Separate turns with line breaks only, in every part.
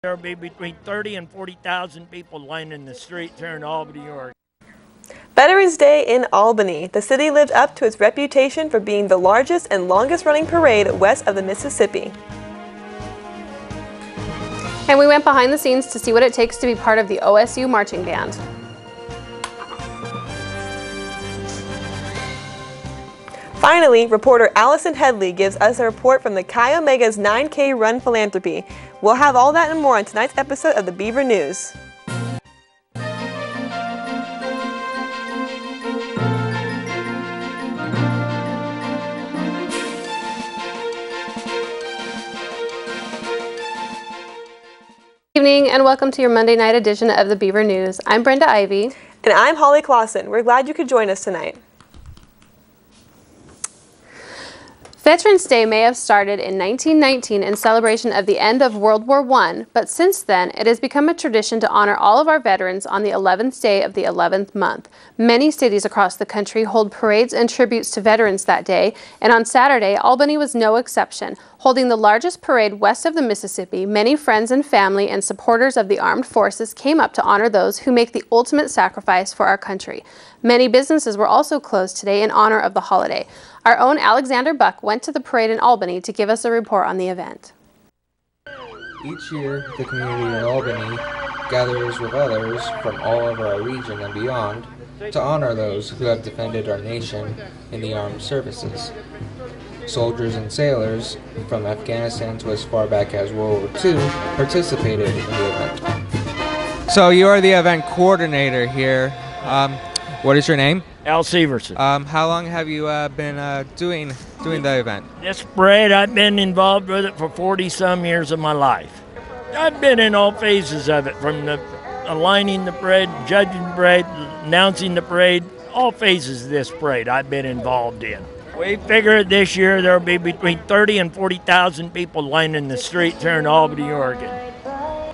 There will be between 30 and 40,000 people lining the streets here in Albany, Oregon.
Veterans Day in Albany. The city lived up to its reputation for being the largest and longest running parade west of the Mississippi.
And we went behind the scenes to see what it takes to be part of the OSU marching band.
Finally, reporter Allison Headley gives us a report from the Chi Omega's 9K Run Philanthropy. We'll have all that and more on tonight's episode of the Beaver News.
Good evening and welcome to your Monday night edition of the Beaver News. I'm Brenda Ivey.
And I'm Holly Clausen. We're glad you could join us tonight.
Veterans Day may have started in 1919 in celebration of the end of World War I, but since then it has become a tradition to honor all of our veterans on the 11th day of the 11th month. Many cities across the country hold parades and tributes to veterans that day, and on Saturday, Albany was no exception. Holding the largest parade west of the Mississippi, many friends and family and supporters of the armed forces came up to honor those who make the ultimate sacrifice for our country. Many businesses were also closed today in honor of the holiday. Our own Alexander Buck went to the parade in Albany to give us a report on the event.
Each year, the community in Albany gathers with others from all over our region and beyond to honor those who have defended our nation in the armed services. Soldiers and sailors from Afghanistan to as far back as World War II participated in the event.
So you are the event coordinator here. What is your name?
Al Severson.
How long have you been doing the event?
This parade, I've been involved with it for 40-some years of my life. I've been in all phases of it, from the aligning the parade, judging the parade, announcing the parade, all phases of this parade I've been involved in. We figure this year there will be between 30 and 40,000 people lining the streets here in Albany, Oregon.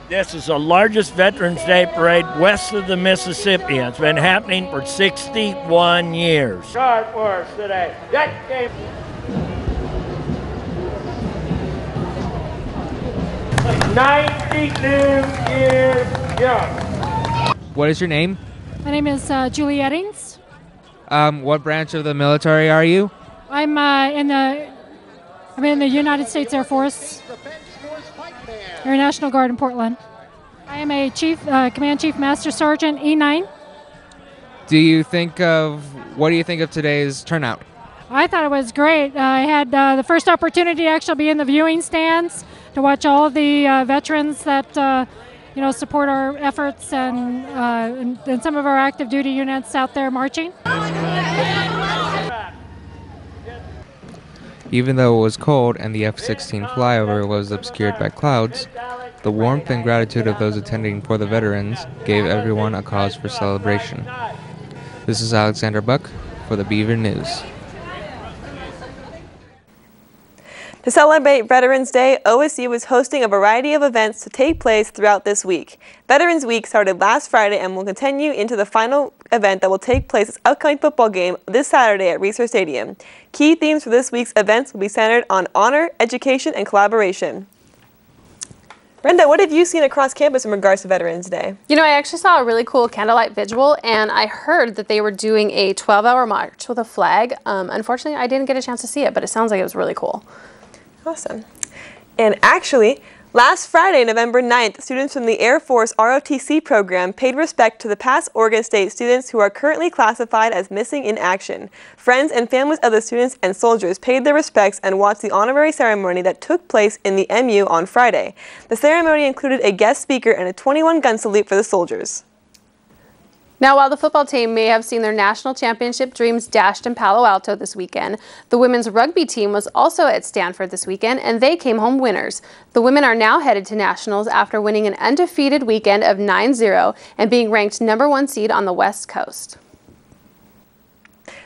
This is the largest Veterans Day parade west of the Mississippi. It's been happening for 61 years. Start for us today. That game. 92 years young.
What is your name?
My name is Julie Eddings.
What branch of the military are you?
I'm in the United States Air Force, Air National Guard in Portland. I am a Command Chief Master Sergeant E9.
What do you think of today's turnout?
I thought it was great. I had the first opportunity to actually be in the viewing stands to watch all of the veterans that support our efforts and some of our active duty units out there marching.
Even though it was cold and the F-16 flyover was obscured by clouds, the warmth and gratitude of those attending for the veterans gave everyone a cause for celebration. This is Alexander Buck for the Beaver News.
To celebrate Veterans Day, OSU is hosting a variety of events to take place throughout this week. Veterans Week started last Friday and will continue into the final event that will take place this upcoming football game this Saturday at Reser Stadium. Key themes for this week's events will be centered on honor, education, and collaboration. Brenda, what have you seen across campus in regards to Veterans Day?
You know, I actually saw a really cool candlelight vigil, and I heard that they were doing a 12-hour march with a flag. Unfortunately, I didn't get a chance to see it, but it sounds like it was really cool.
Awesome. And actually, last Friday, November 9th, students from the Air Force ROTC program paid respect to the past Oregon State students who are currently classified as missing in action. Friends and families of the students and soldiers paid their respects and watched the honorary ceremony that took place in the MU on Friday. The ceremony included a guest speaker and a 21-gun salute for the soldiers.
Now, while the football team may have seen their national championship dreams dashed in Palo Alto this weekend, the women's rugby team was also at Stanford this weekend, and they came home winners. The women are now headed to nationals after winning an undefeated weekend of 9-0 and being ranked #1 seed on the West Coast.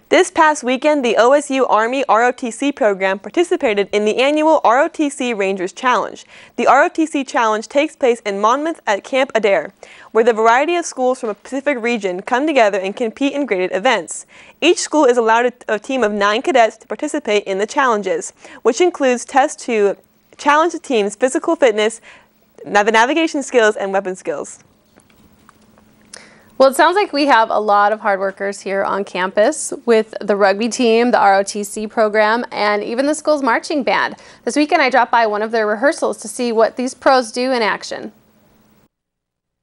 This past weekend, the OSU Army ROTC program participated in the annual ROTC Rangers Challenge. The ROTC Challenge takes place in Monmouth at Camp Adair, where the variety of schools from a Pacific region come together and compete in graded events. Each school is allowed a team of 9 cadets to participate in the challenges, which includes tests to challenge the team's physical fitness, the navigation skills and weapon skills.
Well, it sounds like we have a lot of hard workers here on campus with the rugby team, the ROTC program, and even the school's marching band. This weekend I dropped by one of their rehearsals to see what these pros do in action.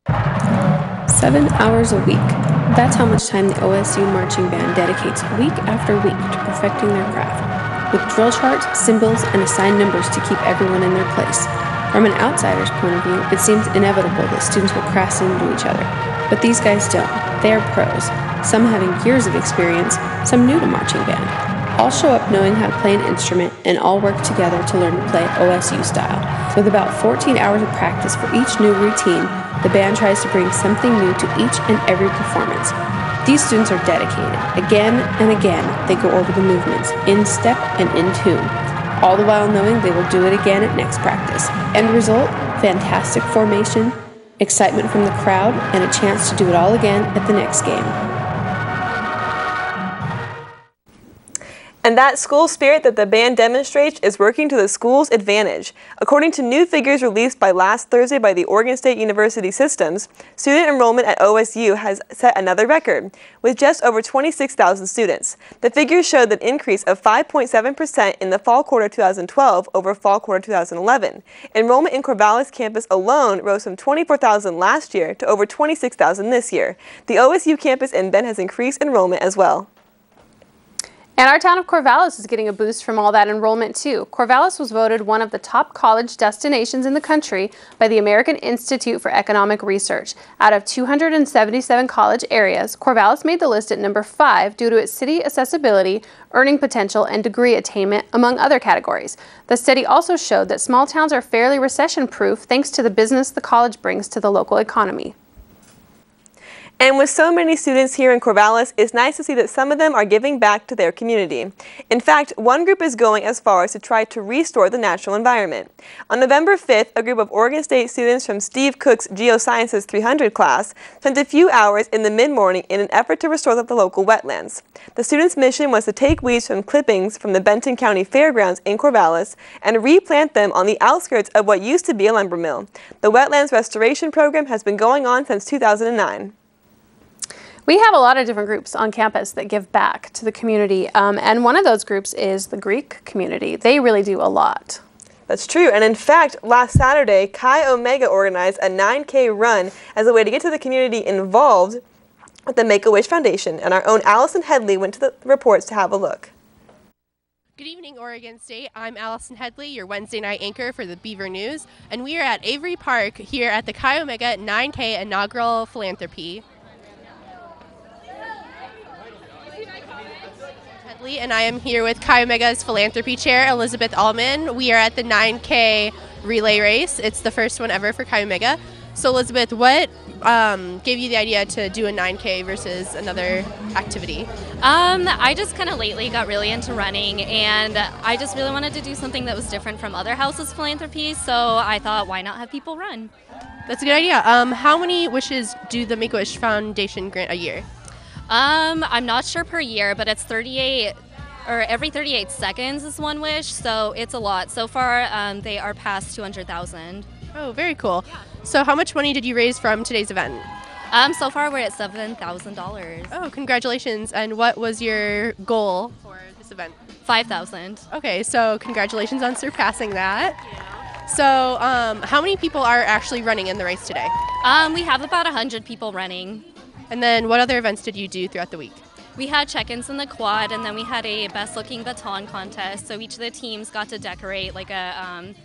7 hours a week. That's how much time the OSU marching band dedicates week after week to perfecting their craft, with drill charts, symbols, and assigned numbers to keep everyone in their place. From an outsider's point of view, it seems inevitable that students will crash into each other. But these guys don't. They are pros, some having years of experience, some new to marching band. All show up knowing how to play an instrument and all work together to learn to play OSU style. With about 14 hours of practice for each new routine, the band tries to bring something new to each and every performance. These students are dedicated. Again and again, they go over the movements, in step and in tune, all the while knowing they will do it again at next practice. End result, fantastic formation, excitement from the crowd, and a chance to do it all again at the next game.
And that school spirit that the band demonstrates is working to the school's advantage. According to new figures released by last Thursday by the Oregon State University Systems, student enrollment at OSU has set another record, with just over 26,000 students. The figures showed an increase of 5.7% in the fall quarter 2012 over fall quarter 2011. Enrollment in Corvallis campus alone rose from 24,000 last year to over 26,000 this year. The OSU campus in Bend has increased enrollment as well.
And our town of Corvallis is getting a boost from all that enrollment too. Corvallis was voted one of the top college destinations in the country by the American Institute for Economic Research. Out of 277 college areas, Corvallis made the list at number 5 due to its city accessibility, earning potential, and degree attainment, among other categories. The study also showed that small towns are fairly recession-proof thanks to the business the college brings to the local economy.
And with so many students here in Corvallis, it's nice to see that some of them are giving back to their community. In fact, one group is going as far as to try to restore the natural environment. On November 5th, a group of Oregon State students from Steve Cook's Geosciences 300 class spent a few hours in the mid-morning in an effort to restore the local wetlands. The students' mission was to take weeds from clippings from the Benton County Fairgrounds in Corvallis and replant them on the outskirts of what used to be a lumber mill. The wetlands restoration program has been going on since 2009.
We have a lot of different groups on campus that give back to the community, and one of those groups is the Greek community. They really do a lot.
That's true, and in fact, last Saturday, Chi Omega organized a 9K run as a way to get to the community involved with the Make-A-Wish Foundation, and our own Allison Headley went to the reports to have a look.
Good evening, Oregon State. I'm Allison Headley, your Wednesday night anchor for the Beaver News, and we are at Avery Park here at the Chi Omega 9K inaugural philanthropy. And I am here with Chi Omega's philanthropy chair, Elizabeth Allman. We are at the 9K relay race. It's the first one ever for Chi Omega. So Elizabeth, what gave you the idea to do a 9K versus another activity?
I just kind of lately got really into running, and I just really wanted to do something that was different from other houses' philanthropy, so I thought, why not have people run?
That's a good idea. How many wishes do the Make-A-Wish Foundation grant a year?
I'm not sure per year, but it's 38, or every 38 seconds is one wish, so it's a lot. So far, they are past 200,000.
Oh, very cool. Yeah. So how much money did you raise from today's event?
So far, we're at $7,000.
Oh, congratulations. And what was your goal for this event?
5,000.
Okay, so congratulations on surpassing that. Yeah. So how many people are actually running in the race today?
We have about 100 people running.
And then what other events did you do throughout the week?
We had check-ins in the quad, and then we had a best-looking baton contest. So each of the teams got to decorate like a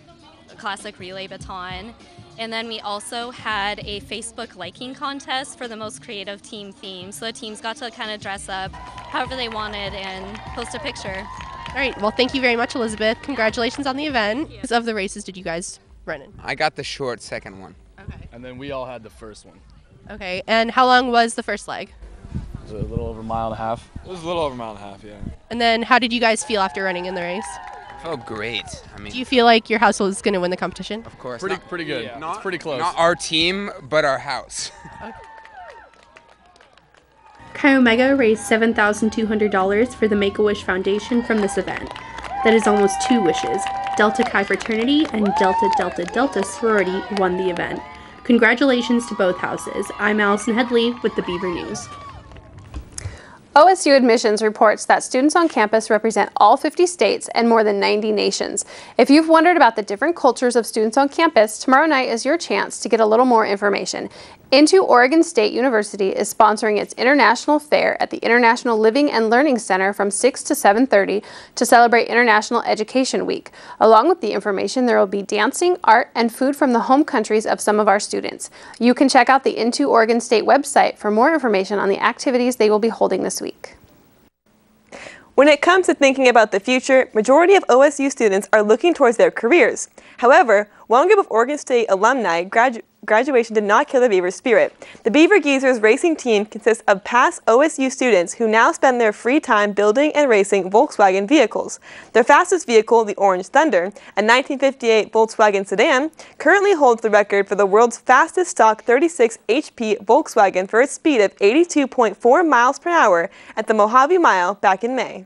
classic relay baton. And then we also had a Facebook liking contest for the most creative team theme. So the teams got to kind of dress up however they wanted and post a picture.
All right. Well, thank you very much, Elizabeth. Congratulations on the event. Of the races did you guys run in?
I got the short second one.
Okay.
And then we all had the first one.
Okay, and how long was the first leg?
It was a little over a mile and a half. It was a little over a mile and a half, yeah.
And then how did you guys feel after running in the race?
I felt great. I mean,
do you feel like your house was going to win the competition?
Of course.
Pretty good. Yeah. It's pretty close.
Not our team, but our house.
Okay.
Chi Omega raised $7,200 for the Make-A-Wish Foundation from this event. That is almost 2 wishes. Delta Chi Fraternity and Delta Delta Delta Sorority won the event. Congratulations to both houses. I'm Allison Headley with the Beaver News.
OSU Admissions reports that students on campus represent all 50 states and more than 90 nations. If you've wondered about the different cultures of students on campus, tomorrow night is your chance to get a little more information. Into Oregon State University is sponsoring its International Fair at the International Living and Learning Center from 6 to 7:30 to celebrate International Education Week. Along with the information, there will be dancing, art, and food from the home countries of some of our students. You can check out the Into Oregon State website for more information on the activities they will be holding this week.
When it comes to thinking about the future, majority of OSU students are looking towards their careers. However, one group of Oregon State alumni graduation did not kill the Beaver spirit. The Beaver Geezers racing team consists of past OSU students who now spend their free time building and racing Volkswagen vehicles. Their fastest vehicle, the Orange Thunder, a 1958 Volkswagen sedan, currently holds the record for the world's fastest stock 36 HP Volkswagen for its speed of 82.4 miles per hour at the Mojave Mile back in May.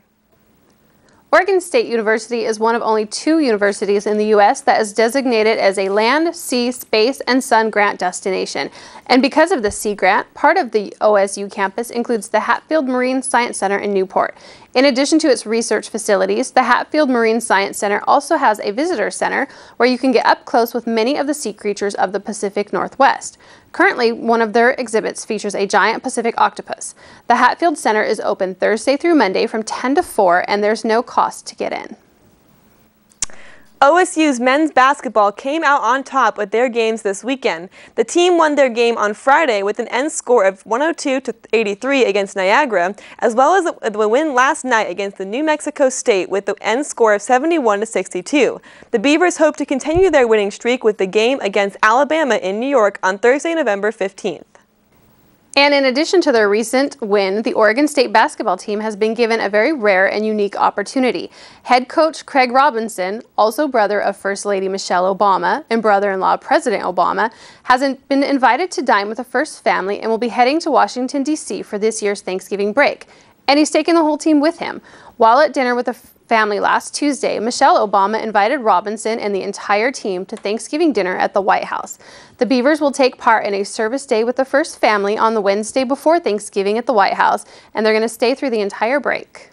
Oregon State University is one of only 2 universities in the U.S. that is designated as a Land, Sea, Space, and Sun grant destination. And because of the Sea grant, part of the OSU campus includes the Hatfield Marine Science Center in Newport. In addition to its research facilities, the Hatfield Marine Science Center also has a visitor center where you can get up close with many of the sea creatures of the Pacific Northwest. Currently, one of their exhibits features a giant Pacific octopus. The Hatfield Center is open Thursday through Monday from 10 to 4, and there's no cost to get in.
OSU's men's basketball came out on top with their games this weekend. The team won their game on Friday with an end score of 102-83 against Niagara, as well as the win last night against the New Mexico State with the end score of 71-62. The Beavers hope to continue their winning streak with the game against Alabama in New York on Thursday, November 15th.
And in addition to their recent win, the Oregon State basketball team has been given a very rare and unique opportunity. Head coach Craig Robinson, also brother of First Lady Michelle Obama and brother-in-law President Obama, has been invited to dine with the First family and will be heading to Washington, D.C. for this year's Thanksgiving break. And he's taken the whole team with him. While at dinner with the family last Tuesday, Michelle Obama invited Robinson and the entire team to Thanksgiving dinner at the White House. The Beavers will take part in a service day with the First family on the Wednesday before Thanksgiving at the White House, and they're going to stay through the entire break.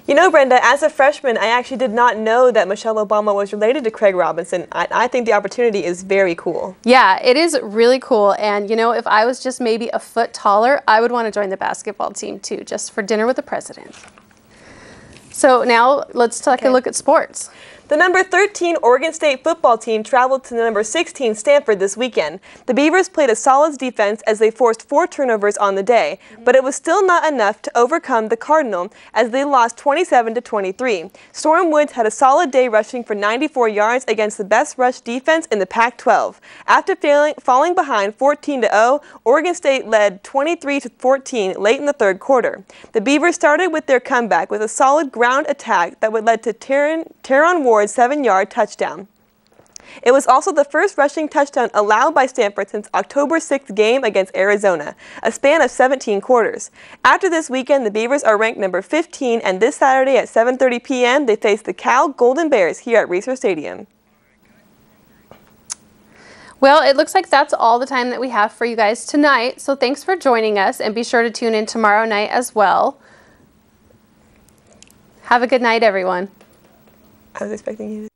You know, Brenda, as a freshman, I actually did not know that Michelle Obama was related to Craig Robinson. I think the opportunity is very cool.
Yeah, it is really cool. And, you know, if I was just maybe a foot taller, I would want to join the basketball team, too, just for dinner with the president. So now let's take a look at sports.
The number 13 Oregon State football team traveled to the number 16 Stanford this weekend. The Beavers played a solid defense as they forced 4 turnovers on the day, but it was still not enough to overcome the Cardinal as they lost 27-23. Storm Woods had a solid day rushing for 94 yards against the best rush defense in the Pac-12. After falling behind 14-0, Oregon State led 23-14 late in the third quarter. The Beavers started with their comeback with a solid ground attack that would lead to Teron Ward's 7-yard touchdown. It was also the first rushing touchdown allowed by Stanford since October 6th game against Arizona, a span of 17 quarters. After this weekend, the Beavers are ranked number 15, and this Saturday at 7:30 p.m. they face the Cal Golden Bears here at Reser Stadium.
Well, it looks like that's all the time that we have for you guys tonight, so thanks for joining us, and be sure to tune in tomorrow night as well. Have a good night, everyone.
I was expecting you to